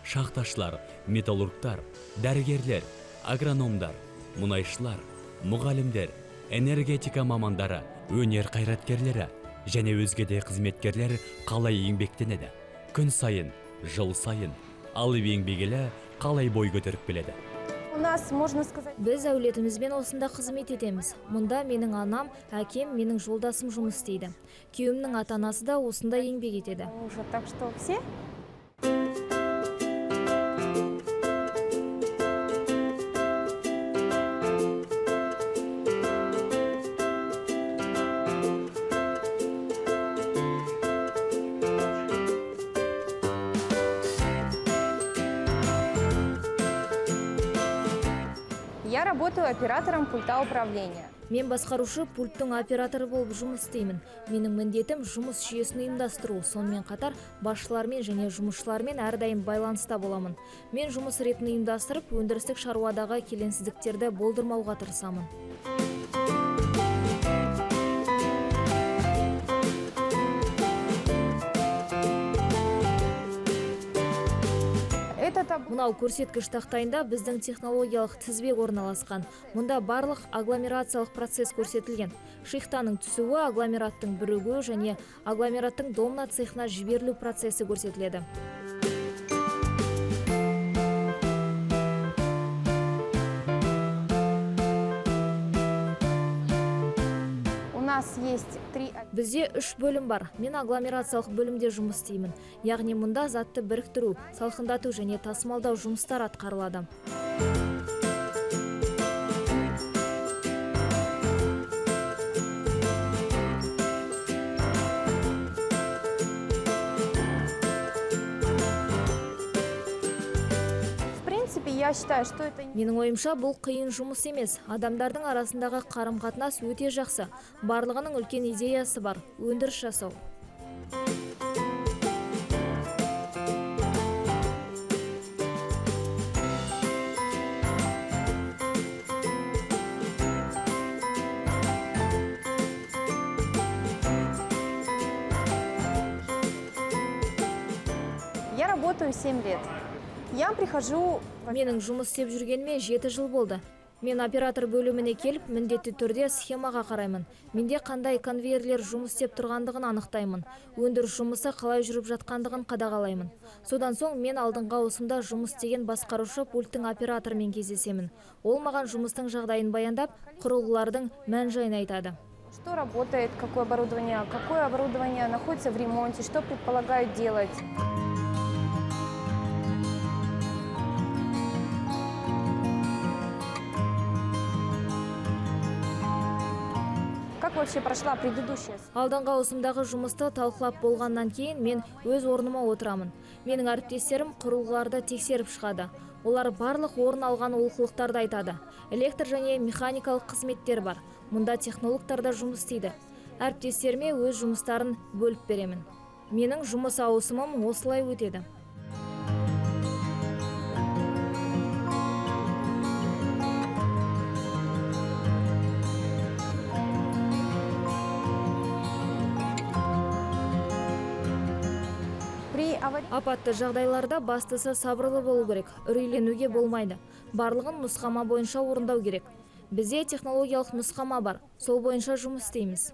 Шахташлар, металлургтар, дәрігерлер, агрономдар, мұнайшылар, мұғалімдер, энергетика мамандары, өнер қайраткерлері және өзге де қызметкерлер қалай еңбектенеді. Күн сайын, жыл сайын, алып еңбегілі қалай бой көтеріп келеді. Біз әулетімізбен осында қызмет етеміз. Мұнда менің анам, әкем, менің жолдасым жұмыс істейді. Күйеуімнің ата-анасы да осында еңбек етеді. Так что все? Я работаю оператором пульта управления. Мен басқарушы пульттың операторы болып жұмыс істеймін. Менің міндетім жұмыс жүйесін ұйымдастыру, сонымен қатар басшылармен және жұмысшылармен әрдайым байланыста боламын. Мен жұмыс ретін ұйымдастырып, өндірістік шаруадағы келеңсіздіктерді болдырмауға тырысамын. Мынау көрсеткіш тақтайында біздің технологиялық тізбек орналасқан. Мұнда барлық агломерациялық процесс көрсетілген. Шихтаның түсуі, агломераттың бірігуі және агломераттың домна цехына жіберілу процесі көрсетіледі. Бізде 3 бөлім бар. Мен агломерациялық бөлімде жұмыс істеймін. Яғни мұнда затты біріктіру, салқындату және тасымалдау жұмыстар атқарылады. Менің ойымша бұл қиын жұмыс емес. Адамдардың арасындағы қарым-қатынас өте жақсы. Барлығының үлкен идеясы бар. Өндіріс жасау. Я работаю 7 лет. Я прихожу... Менің жұмыс істеп жүргеніме 7 жыл болды. Мен оператор бөліміне келіп, міндетті түрде схемаға қараймын. Менде қандай конвейерлер жұмыс істеп тұрғандығын анықтаймын. Өндіріс жұмысы қалай жүріп жатқандығын қадағалаймын. Содан соң мен алдыңғы ауысымда жұмыс істеген басқарушы пульттің операторымен кездесемін. Ол маған жұмыстың жағдайын баяндап, құрылғылардың мән-жайын айтады. Что работает, какое оборудование находится в ремонте, что предполагают делать. Как вообще прошла предыдущая? Алдыңғы ауысымдағы жұмысты талқылап болғаннан кейін мен өз орныма отырамын. Менің әріптестерім құрылғыларды тексеріп шығады. Олар барлық орын алған олқылықтарды айтады. Электр және механикалық қызметтер бар. Мұнда технологтар да жұмыс істейді. Әріптестеріме өз жұмыстарын бөліп беремін. Менің жұмыс ауысымым осылай өтеді. Апатты жағдайларда бастысы сабырлы болу керек, үрейленуге болмайды. Барлығын нұсқама бойынша орындау керек. Бізде технологиялық нұсқама бар, сол бойынша жұмыс істейміз.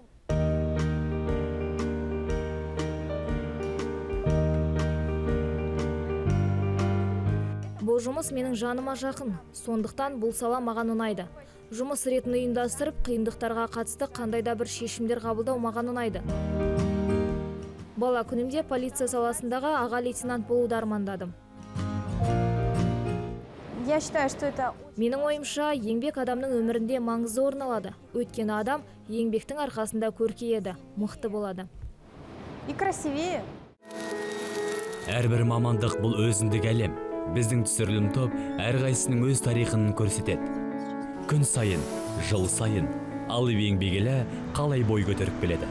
Бұл жұмыс менің жаныма жақын, сондықтан бұл сала маған ұнайды. Жұмыс ретін ұйымдастырып, қиындықтарға қатысты қандай да бір шешімдер қабылдау маған ұнайды. Бала күнімде полиция саласындағы аға лейтенант болуды армандадым. Менің ойымша, еңбек адамның өмірінде маңызды орын алады. Өйткені адам еңбектің арқасында көркейеді, мықты болады. И красивее. Әрбір мамандық бұл өзіндік әлем. Біздің түсірілім топ әрқайсының өз тарихын көрсетеді. Күн сайын, жыл сайын, алып еңбегілі қалай бой көтеріп келеді.